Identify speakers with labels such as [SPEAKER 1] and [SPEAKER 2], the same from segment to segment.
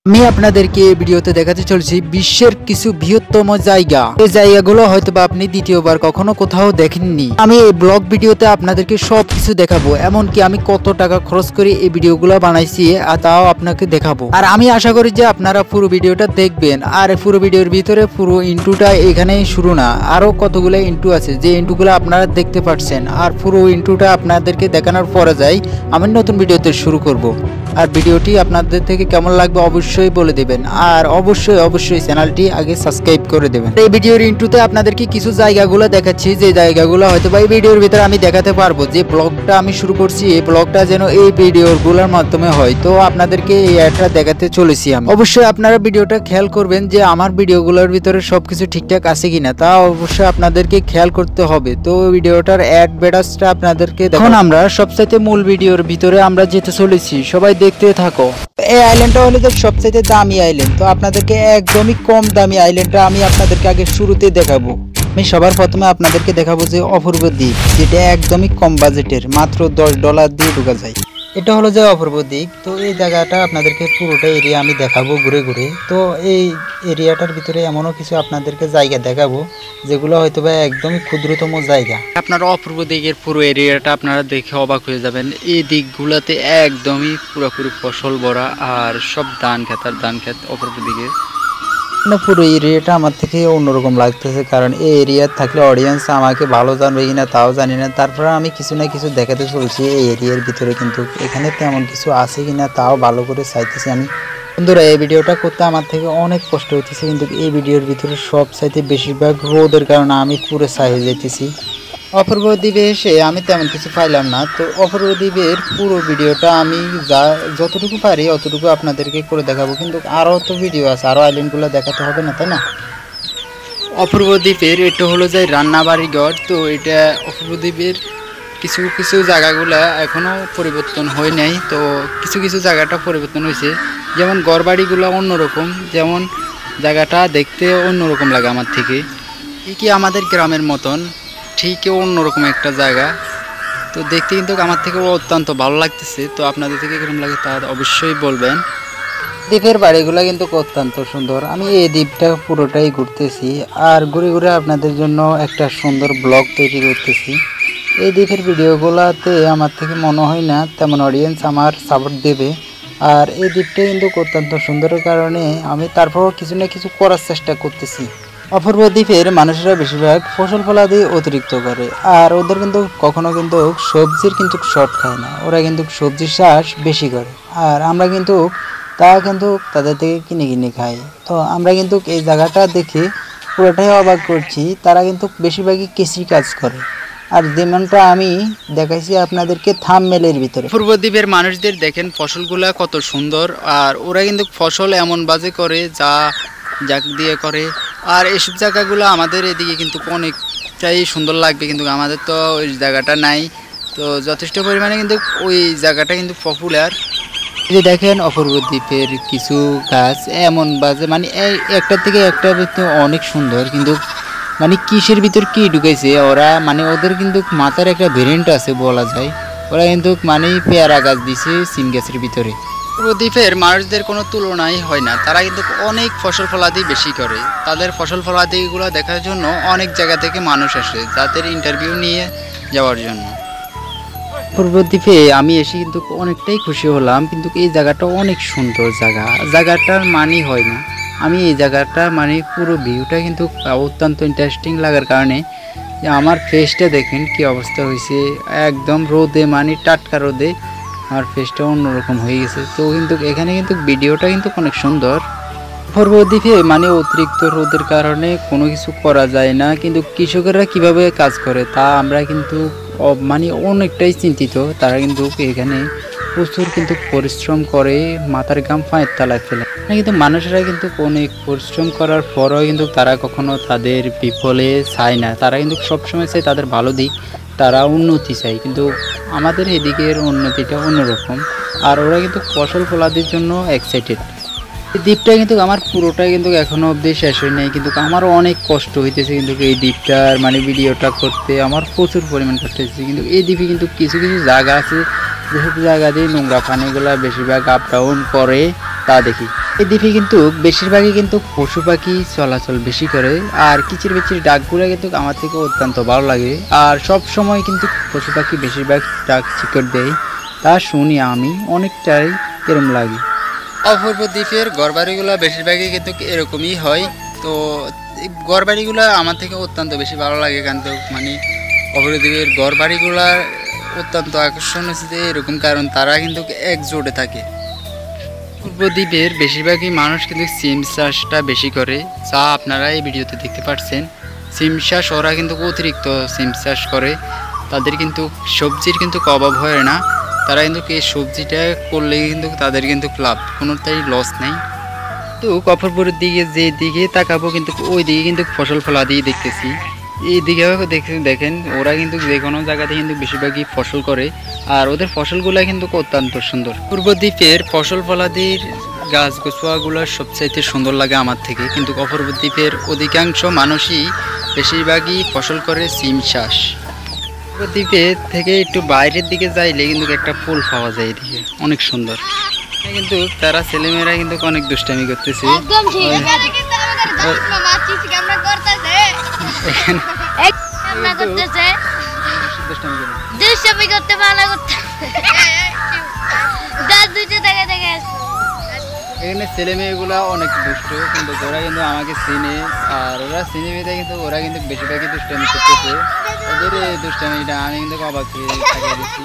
[SPEAKER 1] আমি আপনাদেরকে এই ভিডিওতে দেখাতে চলেছি বিশ্বের কিছু বৃহত্তম জায়গা। এই জায়গাগুলো হয়তোবা আপনি দ্বিতীয়বার কখনো কোথাও দেখেননি। আমি এই ব্লগ ভিডিওতে আপনাদেরকে সবকিছু দেখাবো, এমনকি আমি কত টাকা খরচ করে এই ভিডিওগুলো বানাইছি তাও আপনাকে দেখাবো। আর আমি আশা করি যে আপনারা পুরো ভিডিওটা দেখবেন। আর পুরো ভিডিওর ভিতরে পুরো ইন্টুটা এখানেই শুরু না, আরো কতগুলো ইন্টু আছে যে ইন্টুগুলো আপনারা দেখতে পাচ্ছেন। আর পুরো ইন্টুটা আপনাদেরকে দেখানোর পরে যাই আমি নতুন ভিডিওতে শুরু করব। আর ভিডিওটি আপনাদের থেকে কেমন লাগবে অবশ্যই বলে দেবেন। আর অবশ্যই চ্যানেলটি আগে সাবস্ক্রাইব করে দেবেন। এই ভিডিওর ইন্ট্রোতে আপনাদেরকে কিছু জায়গাগুলো দেখাচ্ছি, যে জায়গাগুলো হয়তো বা এই ভিডিওর ভিতরে আমি দেখাতে পারবো। যে ব্লগটা আমি শুরু করছি এই ব্লগটা যেন এই ভিডিওগুলোর মাধ্যমে হয়, তো আপনাদেরকে এই অ্যাডটা দেখাতে চলেছি আমি। অবশ্যই আপনারা ভিডিওটা খেয়াল করবেন যে আমার ভিডিওগুলোর ভিতরে সবকিছু ঠিকঠাক আছে কিনা, তা অবশ্যই আপনাদেরকে খেয়াল করতে হবে। তো ভিডিওটার অ্যাড বেডাসটা আপনাদেরকে এখন আমরা সবচাইতে মূল ভিডিওর ভিতরে আমরা যেতে চলেছি, সবাই দেখতে থাকো। এই আইল্যান্ডটা হলো যে সবচাইতে দামি আইল্যান্ড, তো আপনাদেরকে একদমই কম দামি আইল্যান্ডটা আমি আপনাদেরকে আগে শুরুতে দেখাবো। আমি সবার প্রথমে আপনাদেরকে দেখাবো যে অপূর্ব দ্বীপ, যেটা একদমই কম বাজেটের, মাত্র $10 দিয়ে ঢোকা যায়। এটা হলো যে অপূর্ব দ্বীপ। তো এই জায়গাটা আপনাদেরকে পুরোটা এরিয়া আমি দেখাবো ঘুরে ঘুরে। তো এই এরিয়াটার ভিতরে এমনও কিছু আপনাদেরকে জায়গা দেখাবো যেগুলো হয়তো বা একদমই ক্ষুদ্রতম জায়গা। আপনারা অপূর্ব দিকের পুরো এরিয়াটা আপনারা দেখে অবাক হয়ে যাবেন। এই দিকগুলোতে একদমই পুরোপুরি ফসল ভরা, আর সব ধান খেত অপূর্ব দিকে। পুরো এরিয়াটা আমার থেকে অন্যরকম লাগতেছে, কারণ এই এরিয়া থাকলে অডিয়েন্স আমাকে ভালো জানবে কিনা তাও জানি না। তারপরে আমি কিছু না কিছু দেখাতে চলছি এই এরিয়ার ভিতরে, কিন্তু এখানে তেমন কিছু আছে কিনা তাও ভালো করে চাইতেছি আমি। বন্ধুরা, এই ভিডিওটা করতে আমার থেকে অনেক কষ্ট হইতেছে, কিন্তু এই ভিডিওর ভিতরে সব চাইতে বেশিরভাগ রোদের কারণে আমি পুরো চাই যেতেছি। অপূর্ব দ্বীপে এসে আমি তেমন কিছু পাইলাম না। তো অপূর্ব দ্বীপের পুরো ভিডিওটা আমি যতটুকু পারি অতটুকু আপনাদেরকে করে দেখাবো, কিন্তু আরও তো ভিডিও আছে, আরও আইল্যান্ডগুলো দেখাতে হবে না, তাই না? অপূর্ব দ্বীপের এটা হলো যে রান্নাবাড়ি ঘর। তো এটা অপূর্ব দ্বীপের কিছু কিছু জায়গাগুলো এখনও পরিবর্তন হয় নাই, তো কিছু কিছু জায়গাটা পরিবর্তন হয়েছে। যেমন ঘরবাড়িগুলো অন্যরকম, যেমন জায়গাটা দেখতে অন্যরকম লাগে আমার থেকে, কি আমাদের গ্রামের মতন ঠিকই অন্যরকম একটা জায়গা। তো দেখতে কিন্তু আমার থেকে অত্যন্ত ভালো লাগতেছে। তো আপনাদের থেকে কিরকম লাগে তা অবশ্যই বলবেন। দ্বীপের বাড়িগুলো কিন্তু অত্যন্ত সুন্দর। আমি এই দ্বীপটা পুরোটাই ঘুরতেছি, আর ঘুরে ঘুরে আপনাদের জন্য একটা সুন্দর ব্লগ তৈরি করতেছি। এই দ্বীপের ভিডিওগুলোতে আমার থেকে মনে হয় না তেমন অডিয়েন্স আমার সাপোর্ট দেবে। আর এই দ্বীপটা কিন্তু অত্যন্ত সুন্দরের কারণে আমি তারপরও কিছু না কিছু করার চেষ্টা করতেছি। অপূর্ব দ্বীপের মানুষেরা বেশিরভাগ ফসল ফলাদি অতিরিক্ত করে, আর ওদের কিন্তু কখনো কিন্তু সবজির কিন্তু শর্ট খায় না, ওরা কিন্তু সবজির চাষ বেশি করে। আর আমরা কিন্তু তাদের থেকে কিনে খাই। তো আমরা কিন্তু এই জায়গাটা দেখে পুরোটাই অবাক করছি। তারা কিন্তু বেশিরভাগই কৃষি কাজ করে, আর যেমনটা আমি দেখাইছি আপনাদেরকে থাম্বনেইলের ভিতরে। অপূর্ব দ্বীপের মানুষদের দেখেন ফসলগুলা কত সুন্দর, আর ওরা কিন্তু ফসল এমন বাজে করে যাক দিয়ে করে। আর এইসব জায়গাগুলো আমাদের এদিকে কিন্তু অনেকটাই সুন্দর লাগবে, কিন্তু আমাদের তো ওই জায়গাটা নাই। তো যথেষ্ট পরিমাণে কিন্তু ওই জায়গাটা কিন্তু পপুলার। এই যে দেখেন অপূর্ব দ্বীপের কিছু গাছ এমন বাজে, মানে একটার থেকে একটা অনেক সুন্দর, কিন্তু মানে কিসের ভিতর কি ঢুকেছে ওরা, মানে ওদের কিন্তু মাথার একটা ভেরিয়েন্ট আছে বলা যায়। ওরা কিন্তু মানে পেয়ারা গাছ দিছে সিম গাছের ভিতরে। দ্বীপের মানুষদের কোনো তুলনাই হয় না, তারা কিন্তু অনেক ফসল ফলাদি বেশি করে। তাদের ফসল ফলাদিগুলো দেখার জন্য অনেক জায়গা থেকে মানুষ আসে তাদের ইন্টারভিউ নিয়ে যাওয়ার জন্য। পূর্ব দ্বীপে আমি এসে কিন্তু অনেকটাই খুশি হলাম, কিন্তু এই জায়গাটা অনেক সুন্দর জায়গাটার মানি হয় না। আমি এই জায়গাটা মানে পুরো ভিউটা কিন্তু অত্যন্ত ইন্টারেস্টিং লাগার কারণে আমার ফেসটা দেখেন কি অবস্থা হয়েছে, একদম রোদে মানে টাটকা রোদে আমার ফেসটা অন্যরকম হয়ে গেছে। তো কিন্তু এখানে কিন্তু ভিডিওটা কিন্তু অনেক সুন্দর। অপূর্ব দ্বীপে মানে অতিরিক্ত রোদের কারণে কোনো কিছু করা যায় না, কিন্তু কৃষকেরা কিভাবে কাজ করে তা আমরা কিন্তু মানে অনেকটাই চিন্তিত। তারা কিন্তু এখানে প্রচুর কিন্তু পরিশ্রম করে, মাথার ঘাম পায়ের তলায় ফেলে। কিন্তু মানুষেরা কিন্তু অনেক পরিশ্রম করার পরও কিন্তু তারা কখনো তাদের বিফলে চায় না, তারা কিন্তু সবসময় চায় তাদের ভালো দিক, তারা উন্নতি চায়। কিন্তু আমাদের এদিকের উন্নতিটা অন্যরকম, আর ওরা কিন্তু ফসল ফলাদির জন্য এক্সাইটেড। এই দ্বীপটা কিন্তু আমার পুরোটাই কিন্তু এখনো অবধি শেষ হয় নাই, কিন্তু আমারও অনেক কষ্ট হইতেছে। কিন্তু এই দ্বীপটার মানে ভিডিওটা করতে আমার প্রচুর পরিমাণ কষ্ট হচ্ছে। কিন্তু এই দ্বীপে কিন্তু কিছু কিছু জায়গা আছে যেসব জায়গা দিয়ে নোংরা পানিগুলা বেশিরভাগ আপ ডাউন করে তা দেখি। এই দ্বীপে কিন্তু বেশিরভাগই কিন্তু পশু পাখি চলাচল বেশি করে, আর কিচির বিচির ডাকগুলো কিন্তু আমার থেকে অত্যন্ত ভালো লাগে। আর সব সময় কিন্তু পশু পাখি বেশিরভাগ ডাক চিকট দেয়, তা শুনি আমি অনেকটাই এরম লাগে। অপূর্ব দ্বীপের ঘরবাড়িগুলো বেশিরভাগই কিন্তু এরকমই হয়। তো ঘরবাড়িগুলো আমার থেকে অত্যন্ত বেশি ভালো লাগে, কিন্তু মানে অপূর্ব দ্বীপের ঘরবাড়িগুলো অত্যন্ত আকর্ষণ হচ্ছে যে এরকম, কারণ তারা কিন্তু একজোটে থাকে। পূর্ব দ্বীপের বেশিরভাগই মানুষ কিন্তু সিম চাষটা বেশি করে, যা আপনারা এই ভিডিওতে দেখতে পাচ্ছেন। সিম চাষ ওরা কিন্তু অতিরিক্ত সিম চাষ করে, তাদের কিন্তু সবজির কিন্তু অভাব হয় না। তারা কিন্তু এই সবজিটা করলে কিন্তু তাদের কিন্তু লাভ, কোনোটাই লস নেই। তো অপরপুরের দিকে যে দিকে তাকাবো কিন্তু ওই দিকে কিন্তু ফসল ফলা দিয়ে দেখতেছি। এই দিকেও দেখেন ওরা কিন্তু যে কোনো জায়গাতে কিন্তু বেশিরভাগই ফসল করে, আর ওদের ফসলগুলো কিন্তু অত্যন্ত সুন্দর। পূর্ব দ্বীপের ফসল ফলাদির গাছ গোছাগুলো সবচাইতে সুন্দর লাগে আমার থেকে, কিন্তু অপূর্ব দ্বীপের অধিকাংশ মানুষই বেশিরভাগই ফসল করে সিম চাষ। পূর্ব দ্বীপের থেকে একটু বাইরের দিকে যাইলে কিন্তু একটা ফুল পাওয়া যায়, এদিকে অনেক সুন্দর। কিন্তু তারা ছেলেমেয়েরা কিন্তু অনেক দুষ্টামি করতেছে। এখানে ছেলে মেয়েগুলা অনেক দুষ্ট, কিন্তু ওরা কিন্তু আমাকে চিনে, আর ওরা চিনে মেয়েদের কিন্তু ওরা কিন্তু বেশিরভাগই দুষ্টামি করতেছে। ওদের এই দুষ্টামিটা আমি কিন্তু অবাক হয়ে থাকা দিচ্ছি।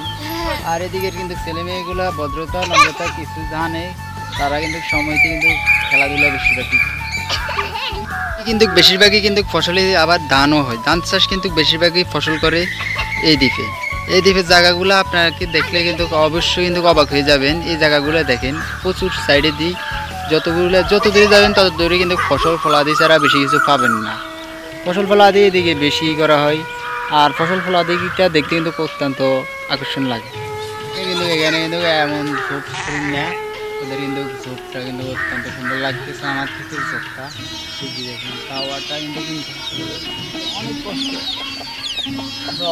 [SPEAKER 1] আর এদিকে কিন্তু ছেলে মেয়েগুলা ভদ্রতা নম্রতা কিছু জানে, তারা কিন্তু সময়তে কিন্তু খেলাধুলা বেশিরভাগই কিন্তু ফসলে আবার ধানও হয়। ধান চাষ কিন্তু বেশিরভাগই ফসল করে এই দ্বীপে। এই দ্বীপের জায়গাগুলো আপনাকে দেখলে কিন্তু অবশ্যই কিন্তু অবাক হয়ে যাবেন। এই জায়গাগুলো দেখেন প্রচুর সাইডে দিই, যত দূরে যাবেন তত দূরে কিন্তু ফসল ফলাদি ছাড়া বেশি কিছু পাবেন না। ফসল ফলাদি এদিকে বেশি করা হয়, আর ফসল ফলাদিটা দেখতে কিন্তু অত্যন্ত আকর্ষণ লাগে। কিন্তু এখানে কিন্তু এমন ঝোপ না, ওদের কিন্তু ঝোপটা কিন্তু অত্যন্ত সুন্দর লাগতেছে আমার থেকে। ঝোপটা ঠিকই দেখুন, টাওয়ারটা কিন্তু অনেক কষ্ট।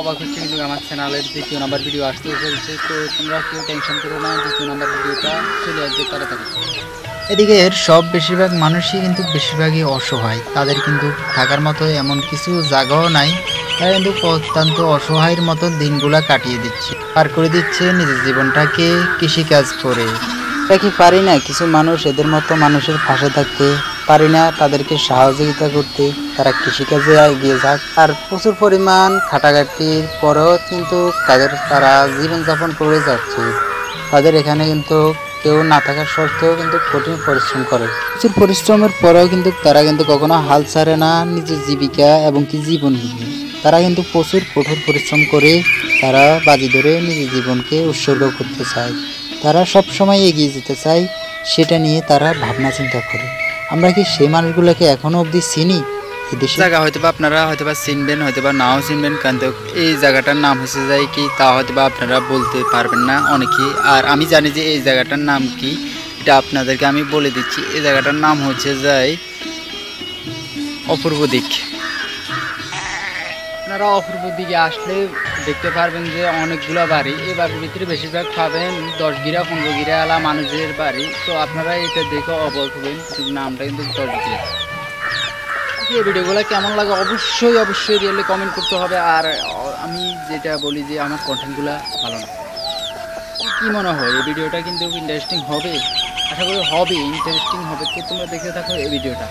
[SPEAKER 1] অবাক হচ্ছে কিন্তু আমার চ্যানেলের 2 নাম্বার ভিডিও আসতে চলছে, তো তোমরা কেউ টেনশন করো না, 2 নাম্বার ভিডিওটা চলে আসবে তাড়াতাড়ি। এদিকে সব বেশিরভাগ মানুষই কিন্তু বেশিরভাগই অসহায়, তাদের কিন্তু থাকার মতো এমন কিছু জায়গাও নাই। তারা কিন্তু অত্যন্ত অসহায়ের মতো দিনগুলা কাটিয়ে দিচ্ছে, পার করে দিচ্ছে নিজের জীবনটাকে কৃষিকাজ করে। এটা কি পারি না কিছু মানুষ এদের মতো মানুষের পাশে থাকতে, পারি না তাদেরকে সহযোগিতা করতে, তারা কৃষিকাজে এগিয়ে যাক। আর প্রচুর পরিমাণ খাটাখাটির পরেও কিন্তু তারা জীবনযাপন করে যাচ্ছে। তাদের এখানে কিন্তু কেউ না থাকার সত্ত্বেও কিন্তু কঠিন পরিশ্রম করে। প্রচুর পরিশ্রমের পরেও কিন্তু তারা কিন্তু কখনো হাল ছাড়ে না নিজের জীবিকা এবং কি জীবন নিয়ে। তারা কিন্তু প্রচুর কঠোর পরিশ্রম করে তারা বাজি ধরে নিজের জীবনকে উৎসর্গ করতে চায়। তারা সব সময় এগিয়ে যেতে চায়, সেটা নিয়ে তারা ভাবনা চিন্তা করে। আমরা কি সেই মানুষগুলোকে এখনো অবধি চিনি? এই দেশের জায়গা হয়তো বা আপনারা হয়তো বা চিনবেন, হয়তো বা নাও চিনবেন, কিন্তু এই জায়গাটার নাম হচ্ছে যায় কি তা হয়তো বা আপনারা বলতে পারবেন না অনেকেই। আর আমি জানি যে এই জায়গাটার নাম কি, এটা আপনাদেরকে আমি বলে দিচ্ছি। এই জায়গাটার নাম হচ্ছে যায় অপূর্ব দিক। আপনারা অপূর্ব দিকে আসলে দেখতে পারবেন যে অনেকগুলো বাড়ি, এই বাড়ির ভিতরে বেশিরভাগ পাবেন 10 গিরা 15 গিরা আলা মানুষের বাড়ি। তো আপনারা এটা দেখে অবাক হবেন, নামটা কিন্তু 10 গিরা। এই ভিডিওগুলো কেমন লাগে অবশ্যই রিয়েলি কমেন্ট করতে হবে। আর আমি যেটা বলি যে আমার কন্টেন্টগুলো ভালো না, কি মনে হয় এই ভিডিওটা কিন্তু ইন্টারেস্টিং হবে? আশা করি হবে, ইন্টারেস্টিং হবে। তো তোমরা দেখে থাকো এই ভিডিওটা।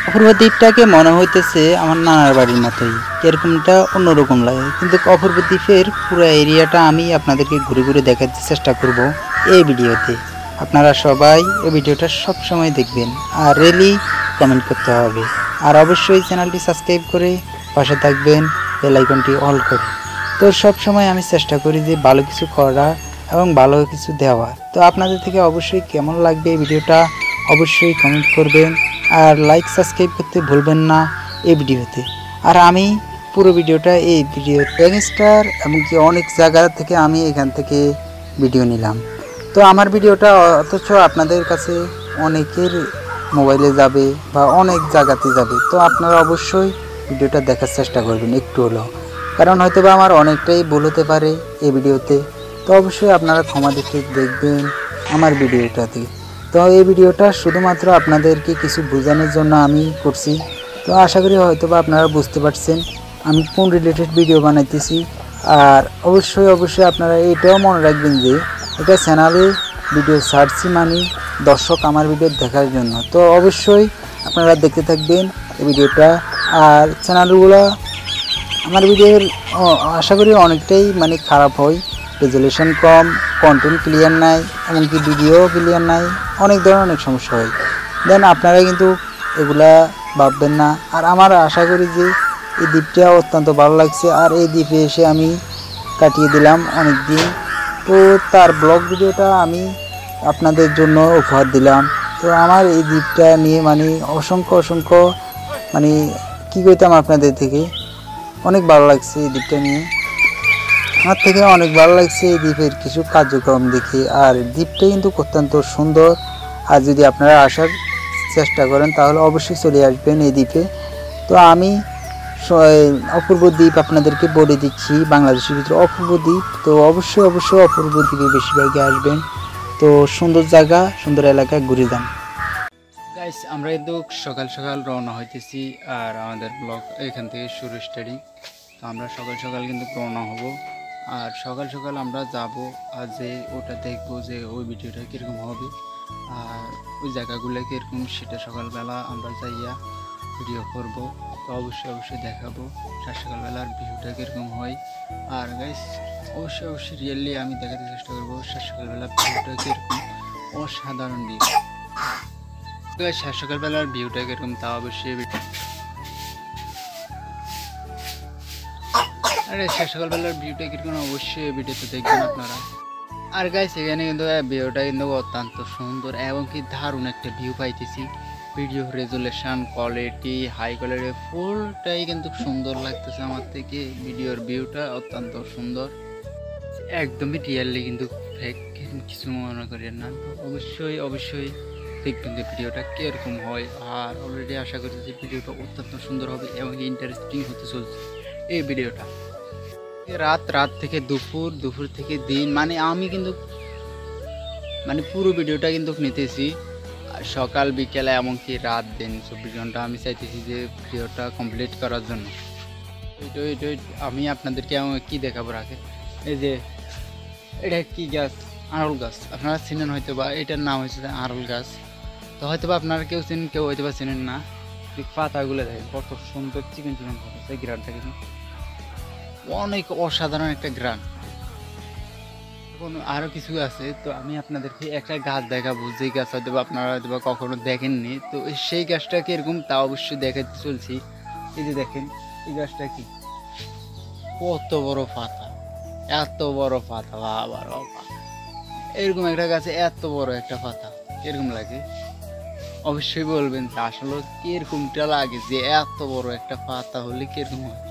[SPEAKER 1] অপূর্ব দ্বীপটাকে মনে হইতেছে আমার নানার বাড়ির মতোই, এরকমটা অন্যরকম লাগে। কিন্তু অপূর্ব দ্বীপের পুরো এরিয়াটা আমি আপনাদেরকে ঘুরে ঘুরে দেখাতে চেষ্টা করব এই ভিডিওতে। আপনারা সবাই এই ভিডিওটা সব সময় দেখবেন, আর রিয়েলি কমেন্ট করতে হবে। আর অবশ্যই চ্যানেলটি সাবস্ক্রাইব করে পাশে থাকবেন, বেল আইকনটি অল করে। তো সব সময় আমি চেষ্টা করি যে ভালো কিছু করা এবং ভালো কিছু দেওয়া। তো আপনাদের থেকে অবশ্যই কেমন লাগবে এই ভিডিওটা অবশ্যই কমেন্ট করবেন, আর লাইক সাবস্ক্রাইব করতে ভুলবেন না এই ভিডিওতে। আর আমি পুরো ভিডিওটা এই ভিডিও গ্যাংস্টার এমনকি অনেক জায়গা থেকে আমি এখান থেকে ভিডিও নিলাম। তো আমার ভিডিওটা অথচ আপনাদের কাছে অনেকের মোবাইলে যাবে বা অনেক জায়গাতে যাবে। তো আপনারা অবশ্যই ভিডিওটা দেখার চেষ্টা করবেন একটু হলেও, কারণ হয়তো বা আমার অনেকটাই ভুল হতে পারে এই ভিডিওতে। তো অবশ্যই আপনারা ক্ষমা দেখে দেখবেন আমার ভিডিওটাতে। তো সব সময় আমি চেষ্টা করি যে ভালো কিছু করা এবং ভালো কিছু দেওয়ার। তো আপনাদের থেকে অবশ্যই কেমন লাগবে এই ভিডিওটা অবশ্যই কমেন্ট করবেন, আর লাইক সাবস্ক্রাইব করতে ভুলবেন না এই ভিডিওতে। তো এই ভিডিওটা শুধুমাত্র আপনাদেরকে কিছু বোঝানোর জন্য আমি করছি। তো আশা করি হয়তো বা আপনারা বুঝতে পারছেন আমি কোন রিলেটেড ভিডিও বানাইতেছি। আর অবশ্যই আপনারা এটাও মনে রাখবেন যে এটা চ্যানেলে ভিডিও ছাড়ছি মানে দর্শক আমার ভিডিও দেখার জন্য। তো অবশ্যই আপনারা দেখতে থাকবেন এই ভিডিওটা। আর চ্যানেলগুলো আমার ভিডিওর আশা করি অনেকটাই মানে খারাপ হয়, রেজুলেশন কম, কন্টেন্ট ক্লিয়ার নাই, এমনকি ভিডিও ক্লিয়ার নাই, অনেক ধরনের অনেক সমস্যা হয়। দেন আপনারা কিন্তু এগুলা ভাববেন না। আর আমার আশা করি যে এই দ্বীপটা অত্যন্ত ভালো লাগছে। আর এই দ্বীপে এসে আমি কাটিয়ে দিলাম অনেক দিন। তো তার ব্লগ ভিডিওটা আমি আপনাদের জন্য উপহার দিলাম। তো আমার এই দ্বীপটা নিয়ে মানে অসংখ্য মানে কী কইতাম আপনাদের থেকে অনেক ভালো লাগছে এই দ্বীপটা নিয়ে। আমার থেকে অনেক ভালো লাগছে এই দ্বীপের কিছু কার্যক্রম দেখে। আর দ্বীপটা কিন্তু অত্যন্ত সুন্দর। আর যদি আপনারা আসার চেষ্টা করেন তাহলে অবশ্যই চলে আসবেন এই দ্বীপে। তো আমি অপূর্ব দ্বীপ আপনাদেরকে বলে দিচ্ছি, বাংলাদেশের ভিতরে অপূর্ব দ্বীপ। তো অবশ্যই অপূর্ব দ্বীপে বেশিরভাগই আসবেন। তো সুন্দর জায়গা, সুন্দর এলাকায় ঘুরে যান। গাইস, আমরা কিন্তু সকাল সকাল রওনা হইতেছি। আর আমাদের ব্লগ এখান থেকে শুরু স্টার্টিং। তো আমরা সকাল সকাল কিন্তু রওনা হব। আর সকাল সকাল আমরা যাব আর যে ওটা দেখবো যে ওই ভিডিওটা কীরকম হবে আর ওই জায়গাগুলো কীরকম সেটা সকালবেলা আমরা যাইয়া ভিডিও করব। তো অবশ্যই দেখাবো সকালবেলার ভিউটা কীরকম হয়। আর গাইস অবশ্যই রিয়েলি আমি দেখাতে চেষ্টা করবো সকালবেলার ভিউটা কীরকম, অসাধারণ ভিউ। তো গাইস সকালবেলার ভিউটা কীরকম তা অবশ্যই আরে সকালবেলার ভিউটা কীরকম অবশ্যই ভিডিওতে দেখবেন আপনারা। আর গাইস এখানে কিন্তু ভিউটা কিন্তু অত্যন্ত সুন্দর এবং কি দারুণ একটা ভিউ পাইতেছি। Video resolution quality high quality ফুলটাই কিন্তু সুন্দর লাগতেছে আমার থেকে। ভিডিওর ভিউটা অত্যন্ত সুন্দর, একদমই রিয়েলি কিন্তু ফেক কিছু মনে করেন না। তো অবশ্যই দেখবেন যে ভিডিওটা কীরকম হয়। আর অলরেডি আশা করছি ভিডিওটা অত্যন্ত সুন্দর হবে এবং ইন্টারেস্টিং হতে চলছে এই ভিডিওটা। রাত থেকে দুপুর থেকে দিন মানে আমি কিন্তু মানে পুরো ভিডিওটা কিন্তু নিতেছি সকাল বিকেলে এমনকি রাত দিন 24 ঘন্টা আমি চাইতেছি যে ভিডিওটা কমপ্লিট করার জন্য। এইটাই আমি আপনাদেরকে কি দেখাবো রাখে। এই যে এটা কি গাছ, আরল গাছ, আপনারা চিনেন হয়তো বা, এটার নাম হয়েছে আরল গাছ। তো হয়তো বা আপনারা কেউ চিনেন, কেউ হয়তো বা চিনেন না। পাতাগুলো দেখেন কত সুন্দর চিকেন পাতা, গ্রানটা কিন্তু অনেক অসাধারণ একটা গ্রান। এখন আরও কিছু আছে, তো আমি আপনাদেরকে একটা গাছ দেখাবো যে গাছ হয়তো বা আপনারা হয়তো বা কখনো দেখেননি। তো সেই গাছটা কীরকম তা অবশ্যই দেখাতে চলছি। এই যে দেখেন এই গাছটা কি, কত বড় পাতা, এত বড় পাতা, বাবা এরকম একটা গাছে এত বড় একটা পাতা কিরকম লাগে অবশ্যই বলবেন। তা আসলে কিরকমটা লাগে যে এত বড় একটা পাতা হলে কিরকম হয়।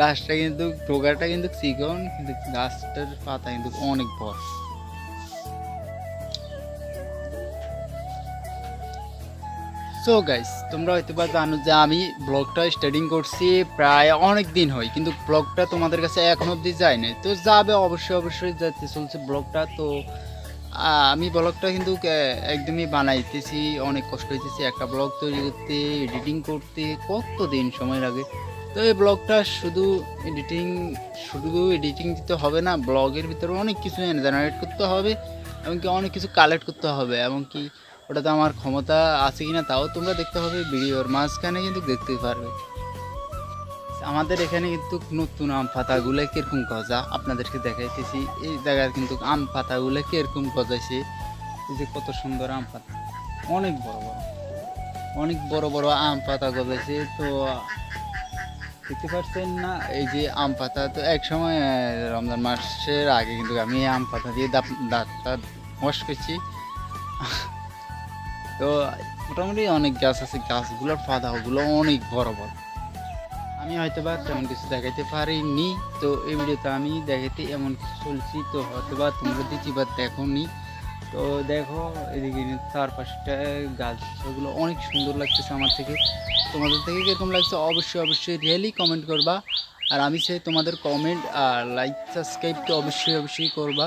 [SPEAKER 1] গাছটা কিন্তু ডোগাটা কিন্তু চিকন, কিন্তু গাছটার পাতা কিন্তু অনেক বড়। সো গাইস তোমরা হয়তো বা জানো যে আমি ব্লগটা স্টার্টিং করছি প্রায় অনেক দিন হয়, কিন্তু ব্লগটা তোমাদের কাছে এখন অবধি যায় নাই। তো যাবে অবশ্যই যেতে চলছে ব্লগটা। তো আমি ব্লগটা কিন্তু একদমই বানাইতেছি, অনেক কষ্ট হইতেছি একটা ব্লগ তৈরি করতে, এডিটিং করতে কত দিন সময় লাগে। তো এই ব্লগটা শুধু এডিটিং দিতে হবে না, ব্লগের ভিতরে অনেক কিছু জেনারেট করতে হবে, এমনকি অনেক কিছু কালেক্ট করতে হবে। এমনকি ওটাতে আমার ক্ষমতা আছে কিনা তাও তোমরা দেখতে হবে, ভিডিওর মাঝখানে কিন্তু দেখতে পারবে। আমাদের এখানে কিন্তু নতুন আম পাতাগুলো কিরকম গজা আপনাদেরকে দেখাইতেছি। এই জায়গার কিন্তু আম পাতাগুলো কিরকম গজাইছে, এই যে কত সুন্দর আম পাতা, অনেক বড় আম পাতা গজাইছে। তো দেখতে পাচ্ছেন না এই যে আম পাতা। তো এক সময় রমজান মাসের আগে কিন্তু আমি আম পাতা দিয়ে দাঁতটা ওয়াশ করছি। তো মোটামুটি অনেক গাছ আছে, গাছগুলোর পাতাগুলো অনেক বড়। আমি হয়তো বা তেমন কিছু দেখাইতে পারিনি। তো এই ভিডিওতে আমি দেখাইতে এমন কিছু চলছি। তো হয়তো বা তোমরা দ্বিতীয়বার দেখো নি। তো দেখো এদিকে চারপাশটা গাছগুলো অনেক সুন্দর লাগতেছে আমার থেকে। তোমাদের থেকে কীরকম লাগছে অবশ্যই রিয়েলি কমেন্ট করবা। আর আমি চাই তোমাদের কমেন্ট আর লাইক সাবস্ক্রাইব তো অবশ্যই করবা,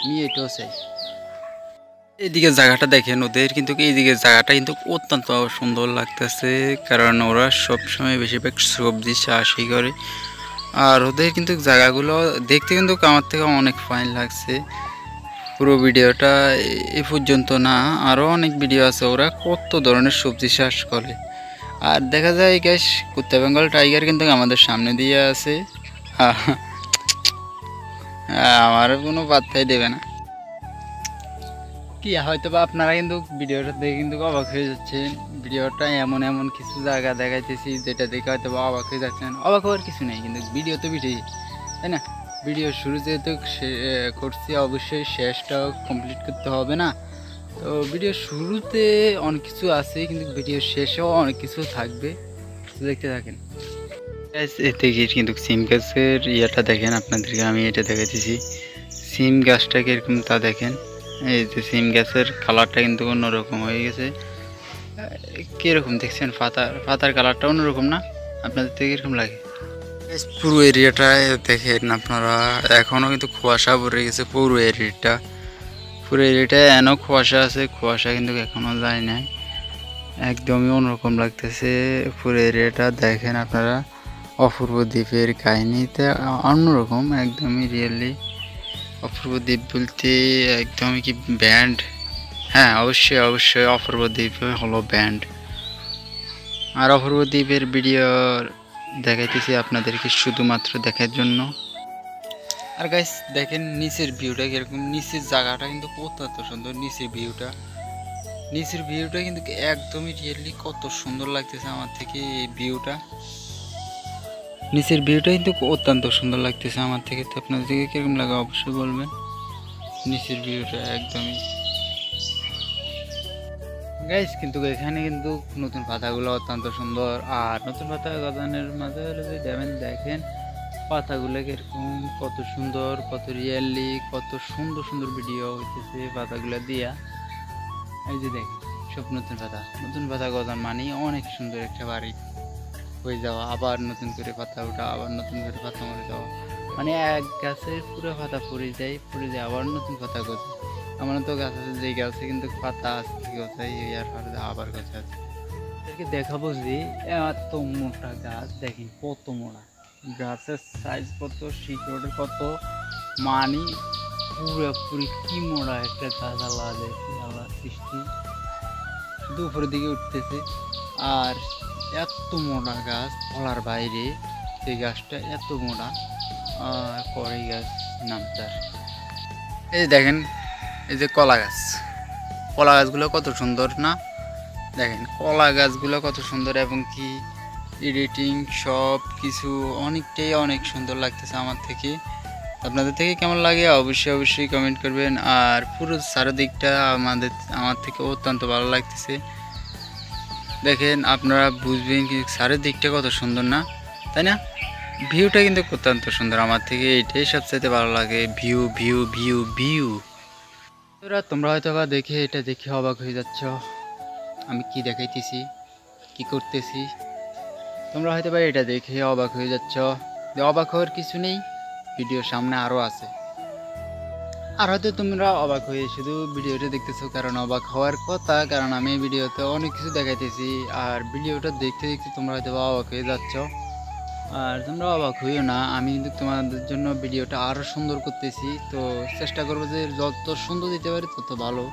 [SPEAKER 1] আমি এটাও চাই।
[SPEAKER 2] এইদিকে জায়গাটা দেখেন, ওদের কিন্তু এইদিকে জায়গাটা কিন্তু অত্যন্ত সুন্দর লাগতেছে, কারণ ওরা সবসময় বেশিরভাগ সবজি চাষই করে। আর ওদের কিন্তু জায়গাগুলো দেখতে কিন্তু আমার থেকে অনেক ফাইন লাগছে। পুরো ভিডিওটা এ পর্যন্ত না, আরও অনেক ভিডিও আছে, ওরা কত ধরনের সবজি চাষ করে। আর দেখা যায় গ্যাস কুত্তা বেঙ্গল টাইগার কিন্তু আমাদের সামনে দিয়ে আছে, আমার কোনো পাত্তাই দেবে না। কি হয়তো বা আপনারা কিন্তু ভিডিওটা দেখে কিন্তু অবাক হয়ে যাচ্ছেন। ভিডিওটা এমন এমন কিছু জায়গা দেখাইতেছি যেটা দেখে হয়তো বা অবাক হয়ে যাচ্ছেন। অবাক হওয়ার কিছু নেই, কিন্তু ভিডিও তো ভিডিও, তাই না? ভিডিও শুরু যেহেতু করছি, অবশ্যই শেষটাও কমপ্লিট করতে হবে না? তো ভিডিও শুরুতে অনেক কিছু আছে, কিন্তু ভিডিও শেষেও অনেক কিছু থাকবে, দেখতে থাকেন। এতে কিন্তু সিম গাছের ইয়েটা দেখেন, আপনাদেরকে আমি এটা দেখাইতেছি। সিম গাছটা কিরকম তা দেখেন। এই যে সিম গাছের কালারটা কিন্তু অন্যরকম হয়ে গেছে। কীরকম দেখছেন? পাতার কালারটা অন্যরকম না? আপনাদের থেকে কীরকম লাগে? পুরো এরিয়াটা দেখেন আপনারা, এখনও কিন্তু কুয়াশা পড়ে গেছে পুরো এরিয়াটা। পুরো এরিয়াটায় এনও কুয়াশা আছে, কুয়াশা কিন্তু এখনও যায় নাই। একদমই অন্যরকম লাগতেছে পুরো এরিয়াটা। দেখেন আপনারা, অপূর্ব দ্বীপের কাহিনীতে অন্যরকম, একদমই রিয়েলি। অপূর্ব দ্বীপ বলতে একদমই কি ব্যান্ড? হ্যাঁ, অবশ্যই অবশ্যই অপূর্ব দ্বীপ হলো ব্যান্ড। আর অপূর্ব দ্বীপের ভিডিও দেখাইতেছি আপনাদেরকে শুধুমাত্র দেখার জন্য। আর গাইস দেখেন নিচের ভিউটা কিরকম, নিচের জায়গাটা কিন্তু অত্যন্ত সুন্দর। নিচের ভিউটা কিন্তু একদমই রিয়েলি কত সুন্দর লাগতেছে আমার থেকে এই ভিউটা। নিচের ভিউটা কিন্তু অত্যন্ত সুন্দর লাগতেছে আমার থেকে। তো আপনাদের থেকে কিরকম লাগে অবশ্যই বলবেন। নিচের ভিউটা একদমই গাইস, কিন্তু এখানে কিন্তু নতুন পাতাগুলো অত্যন্ত সুন্দর। আর নতুন পাতা গজানোর মাঝে হলো যে দেখেন পাতাগুলো কিরকম কত সুন্দর, কত রিয়েলি, কত সুন্দর সুন্দর ভিডিও হইতেছে পাতাগুলো দিয়া। এই যে দেখেন সব নতুন পাতা গজান মানে অনেক সুন্দর একটা বাড়ি হয়ে যাওয়া, আবার নতুন করে পাতা ওঠা, আবার নতুন করে পাতা মরে যাওয়া, মানে এক গাছের পুরো পাতা পড়ে যায় আবার নতুন পাতা গজায়। আমার তো গাছ আছে, যে গাছে কিন্তু পাতা আসতে গজায়, আর আবার গাছ আছে। দেখাবো যে এত মোটা গাছ, দেখেন কত মোটা গাছের সাইজ, কত শিকড়ের কত, মানে পুরোপুরি কি মোটা একটা গাছ আল্লাহ সৃষ্টি, শুধু উপরের দিকে উঠতেছে। আর এত মোটা গাছ বলার বাইরে, সেই গাছটা এত মোটা। আর পরে গাছ নামতার, এই দেখেন এই যে কলা গাছগুলো কত সুন্দর না? দেখেন কলা গাছগুলো কত সুন্দর, এবং কি এডিটিং সব কিছু অনেক সুন্দর লাগতেছে আমার থেকে। আপনাদের থেকে কেমন লাগে অবশ্যই কমেন্ট করবেন। আর পুরো চারিদিকটা আমার থেকে অত্যন্ত ভালো লাগতেছে। দেখেন আপনারা বুঝবেন কি চারিদিকটা কত সুন্দর না, তাই না? ভিউটা কিন্তু অত্যন্ত সুন্দর, আমার থেকে এটাই সবচেয়ে ভালো লাগে। ভিউ তোমরা হয়তো বা দেখে অবাক হয়ে যাচ্ছ আমি কি দেখাইতেছি, কি করতেছি। তোমরা হয়তো বা এটা দেখে অবাক হয়ে যাচ্ছ, অবাক হওয়ার কিছু নেই, ভিডিও সামনে আরও আছে। আর হয়তো তোমরা অবাক হয়ে শুধু ভিডিওটা দেখতেছো, কারণ অবাক হওয়ার কথা, কারণ আমি ভিডিওতে অনেক কিছু দেখাইতেছি। আর ভিডিওটা দেখতে তোমরা হয়তো অবাক হয়ে যাচ্ছ। আর তোমরা অবাক হইও না, আমি কিন্তু তোমাদের জন্য ভিডিওটা আরও সুন্দর করতেছি। তো চেষ্টা করবো যে যত সুন্দর দিতে পারি তত ভালো।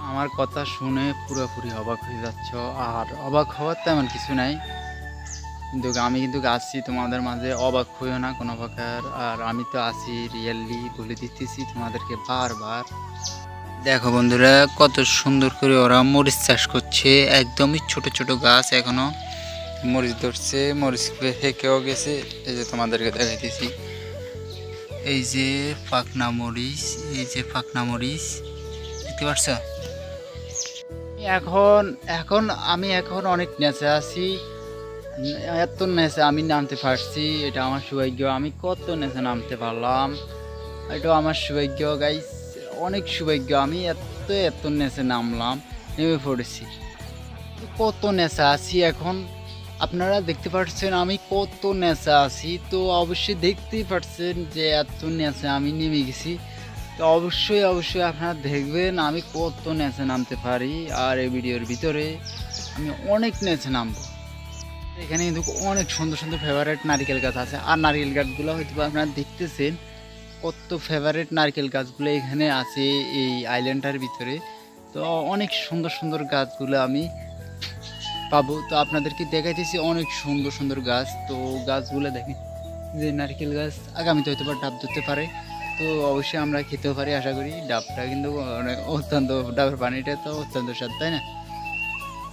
[SPEAKER 2] আমার কথা শুনে পুরোপুরি অবাক হয়ে যাচ্ছ, আর অবাক হওয়ার তেমন কিছু নাই, কিন্তু আমি কিন্তু আছি তোমাদের মাঝে, অবাক হইও না কোনো প্রকার। আর আমি তো আছি রিয়েলি, বলে দিতেছি তোমাদেরকে বারবার। দেখো বন্ধুরা কত সুন্দর করে ওরা মরিচ চাষ করছে, একদমই ছোট ছোট গাছ, এখনো মরিচ ধরছে, মরিচ হেঁকেও গেছে। এই যে তোমাদেরকে দেখাইতেছি, এই যে পাকনা মরিচ, দেখতে পাচ্ছ? এখন আমি অনেক নেচে আছি, এত নেচে আমি নামতে পারছি, এটা আমার সৌভাগ্য। আমি কত নেচে নামতে পারলাম, এটা আমার সৌভাগ্য গাইস, অনেক সৌভাগ্য। আমি এত নেচে নামলাম, নেমে পড়েছি, কত নেচে আছি এখন। আপনারা দেখতে পাচ্ছেন আমি কত নেচে আছি, তো অবশ্যই দেখতেই পাচ্ছেন যে এত নেচে আমি নেমে গেছি। তো অবশ্যই অবশ্যই আপনারা দেখবেন আমি কত নেচে নামতে পারি, আর এই ভিডিওর ভিতরে আমি অনেক নেচে নামবো। এখানে কিন্তু অনেক সুন্দর সুন্দর ফেভারিট নারকেল গাছ আছে, আর নারকেল গাছগুলো হয়তো আপনারা দেখতেছেন কত ফেভারিট নারকেল গাছগুলো এখানে আছে এই আইল্যান্ডটার ভিতরে। তো অনেক সুন্দর সুন্দর গাছগুলো আমি পাবো, তো আপনাদেরকে দেখাইতেছি অনেক সুন্দর সুন্দর গাছ। তো গাছগুলো দেখেন যে নারকেল গাছ আগামীতে হয়তো বা ডাব ধরতে পারে, তো অবশ্যই আমরা খেতেও পারি আশা করি। ডাবটা কিন্তু অনেক অত্যন্ত, ডাবের পানিটা তো অত্যন্ত স্বাদ, তাই না?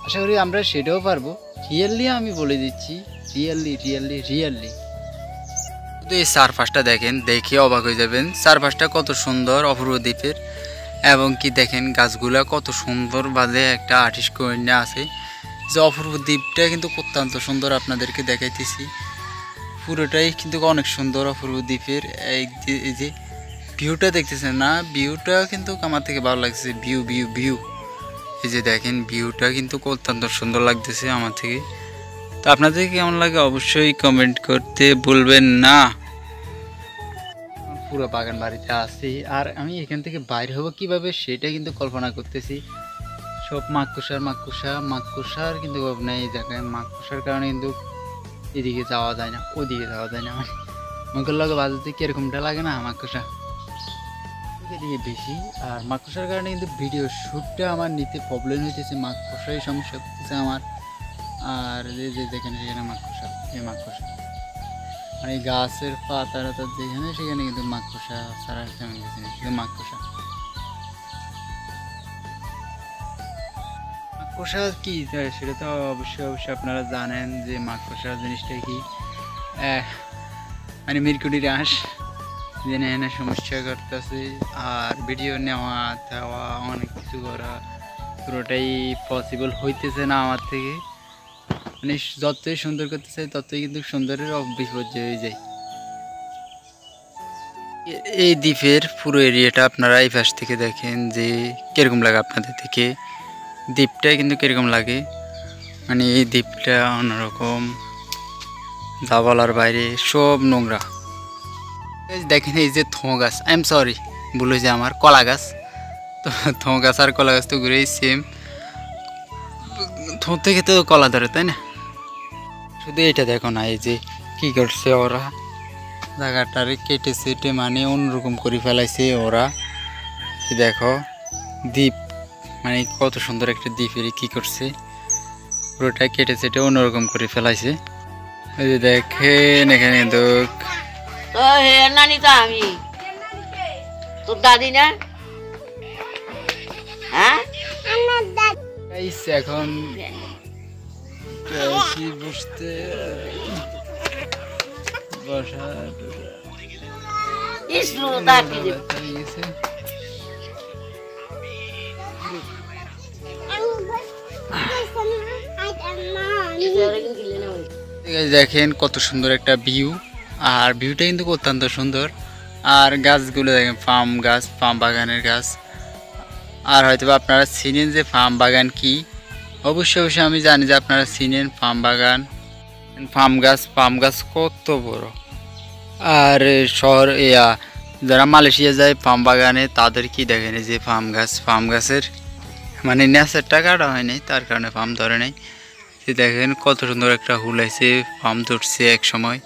[SPEAKER 2] আশা করি আমরা সেটাও পারবো। রিয়েলি আমি বলে দিচ্ছি, রিয়েলি রিয়েলি রিয়েলি। তো এই সারফাসটা দেখেন, দেখে অবাক হয়ে যাবেন। সারফাসটা কত সুন্দর, অপূর্ব দ্বীপের, এবং কি দেখেন গাছগুলা কত সুন্দর বাজে একটা আর্টিস্ট কন্যা আছে। যে অপূর্ব দ্বীপটা কিন্তু অত্যন্ত সুন্দর, আপনাদেরকে দেখাইতেছি পুরোটাই কিন্তু অনেক সুন্দর অপূর্ব দ্বীপের। এই যে ভিউটা দেখতেছেন না, ভিউটা কিন্তু আমার থেকে ভালো লাগছে। ভিউ ভিউ ভিউ, এই যে দেখেন ভিউটা কিন্তু অত্যন্ত সুন্দর লাগতেছে আমার থেকে। তো আপনাদের কেমন লাগে অবশ্যই কমেন্ট করতে ভুলবেন না। পুরো বাগান বাড়িতে আছি, আর আমি এখান থেকে বাইরে হবো কিভাবে সেটা কিন্তু কল্পনা করতেছি। সব মাককুসার কিন্তু নেই এই জায়গায়। মাককুসার কারণে কিন্তু এদিকে যাওয়া যায় না, ওদিকে যাওয়া যায় না। মানে মুখের লগে বাজাতে কিরকমটা লাগে না মাককুসা এদিকে বেশি। আর মাককুসার কারণে কিন্তু ভিডিও শ্যুটটা আমার নিতে প্রবলেম হইতেছে, মাককুসাই সমস্যা করতেছে আমার। আর যে যেখানে সেখানে মাককুসা, এই মাককুসা মানে এই গাছের পাতা যেখানে সেখানে কিন্তু মাককুসা ছাড়া তেমন কিছু নেই, কিন্তু মাককুসা। মাকড়সা কি সেটা তো অবশ্যই অবশ্যই আপনারা জানেন যে মাকড়সা জিনিসটা কি। মানে মিরকুটি রাস জেনে এনে সমস্যা করতেছে, আর ভিডিও নেওয়া দেওয়া অনেক কিছু করা পুরোটাই পসিবল হইতেছে না আমার থেকে। মানে যতই সুন্দর করতে চাই ততই কিন্তু সুন্দরের বিপর্যয় হয়ে যায়। এই দ্বীপের পুরো এরিয়াটা আপনারা এই পাশ থেকে দেখেন যে কীরকম লাগে আপনাদের থেকে। দ্বীপটা কিন্তু কীরকম লাগে, মানে এই দ্বীপটা অন্যরকম, যা বলার বাইরে, সব নোংরা। দেখেন এই যে থো গাছ, আই এম সরি ভুল হয়েছে আমার, কলা গাছ। তো থো গাছ আর কলা গাছ তো ঘুরেই সেম, থো থেকে তো কলা ধরে, তাই না? শুধু এটা দেখো না, এই যে কী করছে ওরা, জায়গাটারে কেটে সেটে মানে অন্যরকম করে ফেলাইছে ওরা। দেখো দ্বীপ মানে কত সুন্দর একটা দ্বীপের কি করছে, পুরোটা কেটে সেটে অন্যরকম করে ফেলাইছে। এই যে দেখেন এখানে কিন্তু
[SPEAKER 3] নানি তো আমি তোর দাদি না, হ্যাঁ
[SPEAKER 2] এখন বসতে বসার গেছে। দেখেন কত সুন্দর একটা ভিউ, আর ভিউটা কিন্তু অত্যন্ত সুন্দর। আর গাছগুলো দেখেন ফার্ম গাছ, ফার্ম বাগানের গাছ। আর হয়তো আপনারা চিনেন যে ফার্ম বাগান কি, অবশ্যই অবশ্যই আমি জানি যে আপনারা চিনেন ফার্ম বাগান। ফার্ম গাছ কত বড়। আর শহর যারা মালয়েশিয়া যায় ফার্ম বাগানে তাদের কি দেখেন যে ফার্ম গাছের মানে নেচারটা কাটা হয় নাই, তার কারণে ফার্ম ধরে নাই। দেখেন কত সুন্দর একটা হুল আছে, ফার্ম ধরছে এক সময়।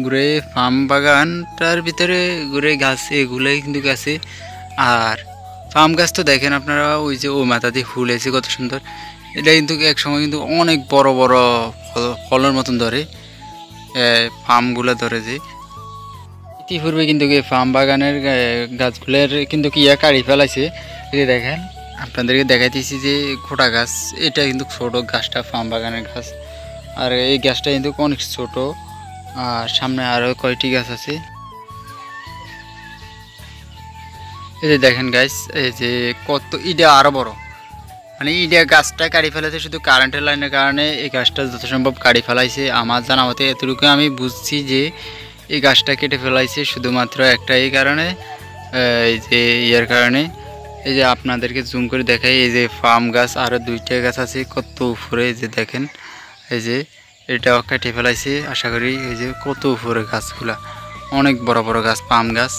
[SPEAKER 2] ঘুরে ফার্ম বাগানটার ভিতরে ঘুরে গাছ এগুলোই কিন্তু গাছে। আর ফার্ম গাছ তো দেখেন আপনারা, ওই যে ওই মাথা দিয়ে ফুল আছে কত সুন্দর। এটা কিন্তু এক সময় কিন্তু অনেক বড় বড় ফলের মতন ধরে, ফার্মগুলো ধরে। যে ইতিপূর্বে কিন্তু এই ফার্ম বাগানের গাছগুলোর কিন্তু কি কাটি ফেলাইছে। এই দেখেন আপনাদেরকে দেখাইতেছি যে খোটা গাছ, এটা কিন্তু ছোট গাছটা ফার্ম বাগানের গাছ। আর এই গাছটা কিন্তু অনেক ছোট, আর সামনে আরও কয়টি গাছ আছে। এই যে দেখেন গাছ, এই যে কত ইটা আরও বড়, মানে ইটা গাছটা কাটি ফেলাইছে শুধু কারেন্টের লাইনের কারণে। এই গাছটা যত সম্ভব কাটি ফেলাইছে। আমার জানা মতে এতটুকু আমি বুঝছি যে এই গাছটা কেটে ফেলাইছে শুধুমাত্র একটাই কারণে, এই যে ইয়ার কারণে। এই যে আপনাদেরকে জুম করে দেখাই, এই যে ফার্ম গাছ আরও দুইটা গাছ আছে কত উপরে। এই যে দেখেন এই যে এটাও কেটে ফেলাইছে আশা করি। এই যে কত উপরে গাছগুলা, অনেক বড় বড় গাছ, পাম গাছ।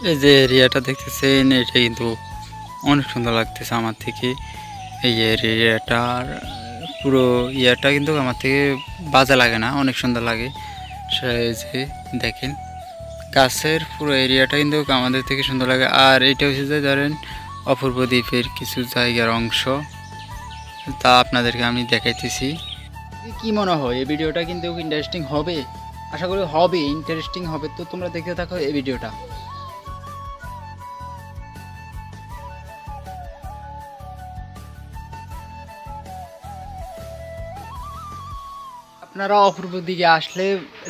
[SPEAKER 2] এই যে এরিয়াটা দেখতেছেন এটা কিন্তু অনেক সুন্দর লাগতেছে আমার থেকে। এই এরিয়াটার পুরো ইয়াটা কিন্তু আমার থেকে বাজে লাগে না, অনেক সুন্দর লাগে। এই যে দেখেন গাছের পুরো এরিয়াটা কিন্তু আমাদের থেকে সুন্দর লাগে। আর এটা হচ্ছে যে ধরেন অপূর্ব দ্বীপের কিছু জায়গার অংশ, তা আপনাদেরকে আমি দেখাইতেছি। কি মনে হয় এই ভিডিওটা কিন্তু ইন্টারেস্টিং হবে? আশা করি হবে, ইন্টারেস্টিং হবে। তো তোমরা দেখতে থাকো এই ভিডিওটা। আপনারা অপূর্ব দিকে আসলে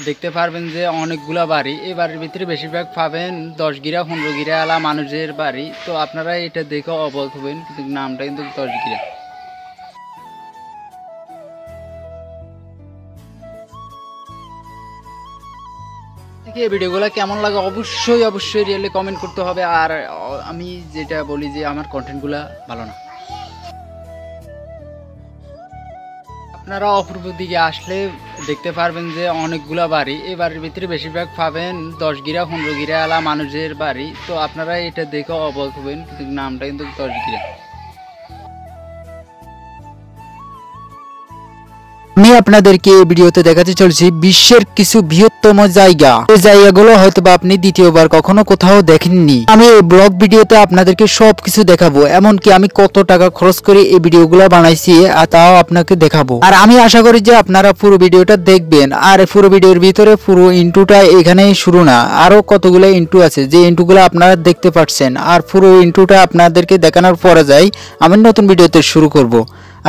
[SPEAKER 2] দেখতে পারবেন যে অনেকগুলা বাড়ি, এই বাড়ির ভিতরে বেশিরভাগ পাবেন 10 গিরা 15 গিরা আলা মানুষের বাড়ি। তো আপনারা এটা দেখে অবাক হবেন, কিন্তু নামটা কিন্তু 10 গিরা। এই ভিডিওগুলো কেমন লাগে অবশ্যই অবশ্যই রিয়েলি কমেন্ট করতে হবে। আর আমি যেটা বলি যে আমার কন্টেন্টগুলো ভালো না। আপনারা অপূর্ব দিকে আসলে দেখতে পারবেন যে অনেকগুলা বাড়ি, এই বাড়ির ভিতরে বেশিরভাগ পাবেন 10 গিরা 15 গিরা আলা মানুষের বাড়ি। তো আপনারা এটা দেখে অবাক হবেন, কিন্তু নামটা কিন্তু 10 গিরা।
[SPEAKER 1] আমি আপনাদেরকে এই ভিডিওতে দেখাতে চলছি বিশ্বের কিছু বৃহত্তম জায়গা। এই জায়গাগুলো হয়তো বা আপনি দ্বিতীয়বার কখনো কোথাও দেখেননি। আমি এই ব্লগ ভিডিওতে আপনাদেরকে সবকিছু দেখাবো, এমনকি আমি কত টাকা খরচ করে এই ভিডিওগুলো বানাইছি তাও আপনাকে দেখাবো। আর আমি আশা করি যে আপনারা পুরো ভিডিওটা দেখবেন। আর পুরো ভিডিওর ভিতরে পুরো ইন্টুটা এখানেই শুরু না, আরো কতগুলো ইন্টু আছে যে ইন্টুগুলো আপনারা দেখতে পাচ্ছেন। আর পুরো ইন্টুটা আপনাদেরকে দেখানোর পরে যাই আমি নতুন ভিডিওতে শুরু করব।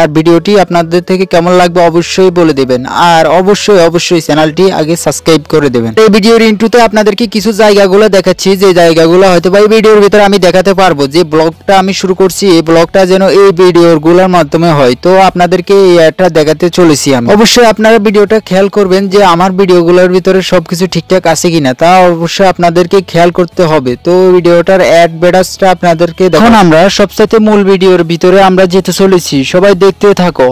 [SPEAKER 1] আর ভিডিওটি আপনাদের থেকে কেমন লাগবে অবশ্যই বলে দেবেন। আর অবশ্যই অবশ্যই চ্যানেলটি আগে সাবস্ক্রাইব করে দেবেন। এই ভিডিওর ইন্ট্রোতে আপনাদেরকে কিছু জায়গাগুলো দেখাচ্ছি, যে জায়গাগুলো হয়তো বা এই ভিডিওর ভিতরে আমি দেখাতে পারবো। যে ব্লগটা আমি শুরু করছি এই ব্লগটা যেন এই ভিডিওগুলোর মাধ্যমে হয়, তো আপনাদেরকে এটা দেখাতে চলেছি আমি। অবশ্যই আপনারা ভিডিওটা খেয়াল করবেন যে আমার ভিডিওগুলোর ভিতরে সবকিছু ঠিকঠাক আছে কিনা, তা অবশ্যই আপনাদেরকে খেয়াল করতে হবে। তো ভিডিওটার অ্যাড বেডাসটা আপনাদেরকে দেখুন। আমরা সবচাইতে মূল ভিডিওর ভিতরে আমরা যেতে চলেছি, সবাই দেখতে থাকো।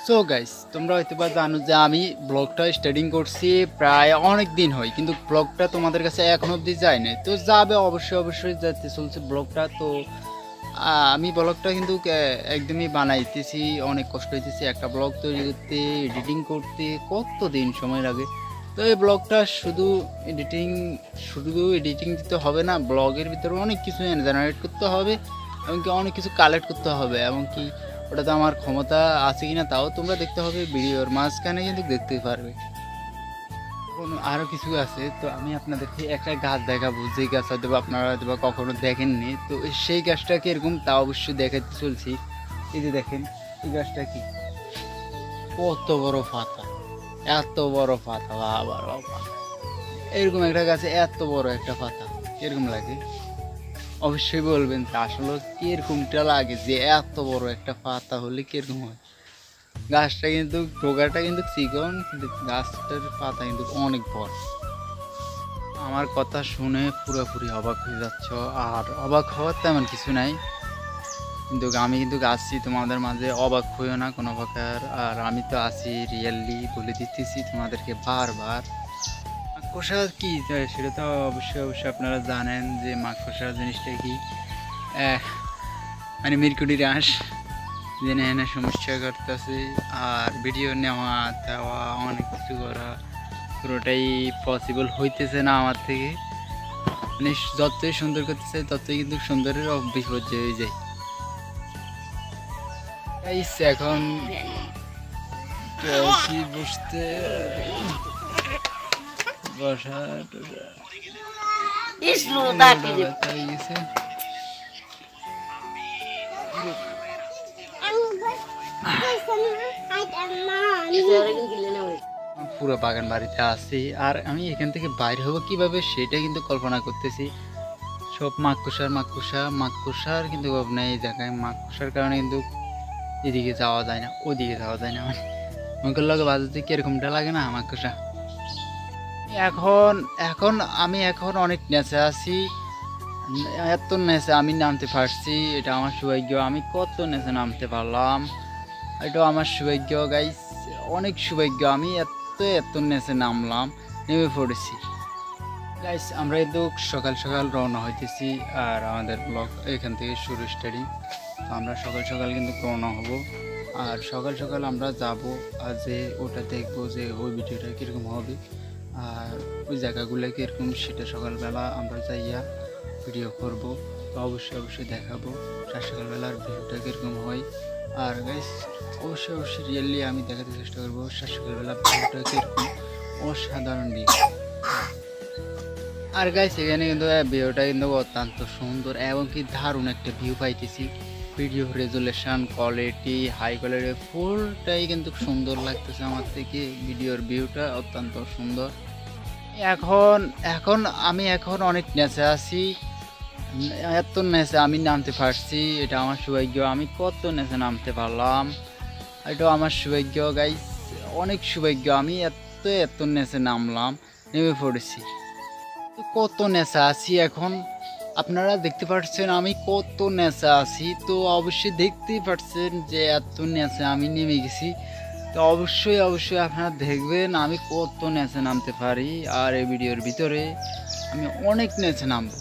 [SPEAKER 2] সো গাইস, তোমরা হয়তো বা জানো যে আমি ব্লগটা স্টার্টিং করছি প্রায় অনেক দিন হয়, কিন্তু ব্লগটা তোমাদের কাছে এখন অবধি যায় নাই। তো যাবে অবশ্যই অবশ্যই যেতে চলছে ব্লগটা। তো আমি ব্লগটা কিন্তু একদমই বানাইতেছি, অনেক কষ্ট হইতেছে একটা ব্লগ তৈরি করতে, এডিটিং করতে কত দিন সময় লাগে। তো এই ব্লগটা শুধু এডিটিং দিতে হবে না, ব্লগের ভিতরে অনেক কিছু জেনারেট করতে হবে, এমনকি অনেক কিছু কালেক্ট করতে হবে। এমনকি ওটাতে আমার ক্ষমতা আছে কিনা তাও তোমরা দেখতে হবে, ভিডিওর মাঝখানে কিন্তু দেখতে পারবে। আরও কিছু আছে, তো আমি আপনাদেরকে একটা গাছ দেখাবো, যে গাছ হয়তো আপনারা হয়তো কখনো দেখেননি। তো সেই গাছটা কিরকম তা অবশ্যই দেখাতে চলছি। এই যে দেখেন এই গাছটা কি, কত বড় পাতা, এত বড় পাতা, বাবা বাবা। এরকম একটা গাছে এত বড় একটা পাতা কিরকম লাগে অবশ্যই বলবেন। তা আসলে কিরকমটা লাগে যে এত বড় একটা পাতা হলে কিরকম হয়। গাছটা কিন্তু ডোগাটা কিন্তু চিকন, কিন্তু গাছটার পাতা কিন্তু অনেক বড়। আমার কথা শুনে পুরোপুরি অবাক হয়ে যাচ্ছ, আর অবাক হওয়ার তেমন কিছু নাই, কিন্তু আমি কিন্তু আছি তোমাদের মাঝে, অবাক হইও না কোনো প্রকার। আর আমি তো আছি রিয়েলি বলে দিতেছি তোমাদেরকে বারবার। মাকড়সা কি সেটা তো অবশ্যই অবশ্যই আপনারা জানেন যে মাকড়সা জিনিসটা কি, মানে মিরকুটির আঁশ জেনে এনে সমস্যা করতেছে। আর ভিডিও নেওয়া দেওয়া অনেক কিছু করা পুরোটাই পসিবল হইতেছে না আমার থেকে। মানে যতই সুন্দর করতেছে ততই কিন্তু সুন্দরের বিপর্যয় হয়ে যায়। এখন বুঝতে বসা গেছে। পুরো বাগান বাড়িতে আছি, আর আমি এখান থেকে বাইরে হবো কিভাবে সেটা কিন্তু কল্পনা করতেছি। সব মাকড়সার কিন্তু অভাব নেই এই জায়গায়। মাকড়সার কারণে কিন্তু এদিকে যাওয়া যায় না, ওদিকে যাওয়া যায় না। মানে মঙ্গল লাগে বাজাতে কিরকমটা লাগে না মাকড়সা। আমি এখন অনেক নেচে আছি, এত নেচে আমি নামতে পারছি, এটা আমার সৌভাগ্য। আমি কত নেচে নামতে পারলাম, এটা আমার সৌভাগ্য গাইস, অনেক সৌভাগ্য। আমি এত এত নেচে নামলাম, নেমে পড়েছি। গাইস আমরা কিন্তু সকাল সকাল রওনা হইতেছি, আর আমাদের ব্লগ এখান থেকে শুরু স্টার্টিং। তো আমরা সকাল সকাল কিন্তু রওনা হব, আর সকাল সকাল আমরা যাব আর যে ওটা দেখবো যে ওই ভিডিওটা কীরকম হবে আর ওই জায়গাগুলো কীরকম, সেটা সকালবেলা আমরা যাইয়া ভিডিও করব। তো অবশ্যই দেখাবো সকালবেলার ভিডিওটা কীরকম হয়। আর গাইস অবশ্যই রিয়েলি আমি দেখাতে চেষ্টা করবো সকালবেলা ভিডিওটা কীরকম, অসাধারণ ভিউ। আর গাইস এখানে কিন্তু ভিউটা কিন্তু অত্যন্ত সুন্দর এবং কি দারুণ একটা ভিউ পাইতেছি। Video resolution, quality, high quality ফুলটাই কিন্তু সুন্দর লাগতেছে আমার থেকে। ভিডিওর ভিউটা অত্যন্ত সুন্দর। এখন আমি অনেক নেচে আছি, এত নেচে আমি নামতে পারছি, এটা আমার সৌভাগ্য। আমি কত নেচে নামতে পারলাম, এটা আমার সৌভাগ্য গাইস, অনেক সৌভাগ্য। আমি এত নেচে নামলাম, নেমে পড়েছি। কত নেশা আছি এখন আপনারা দেখতে পাচ্ছেন, আমি কত নেশা আছি। তো অবশ্যই দেখতেই পাচ্ছেন যে এত নেশা আমি নেমে গেছি। তো অবশ্যই আপনারা দেখবেন আমি কত নেশা নামতে পারি, আর এই ভিডিওর ভিতরে আমি অনেক নেশা নামবো।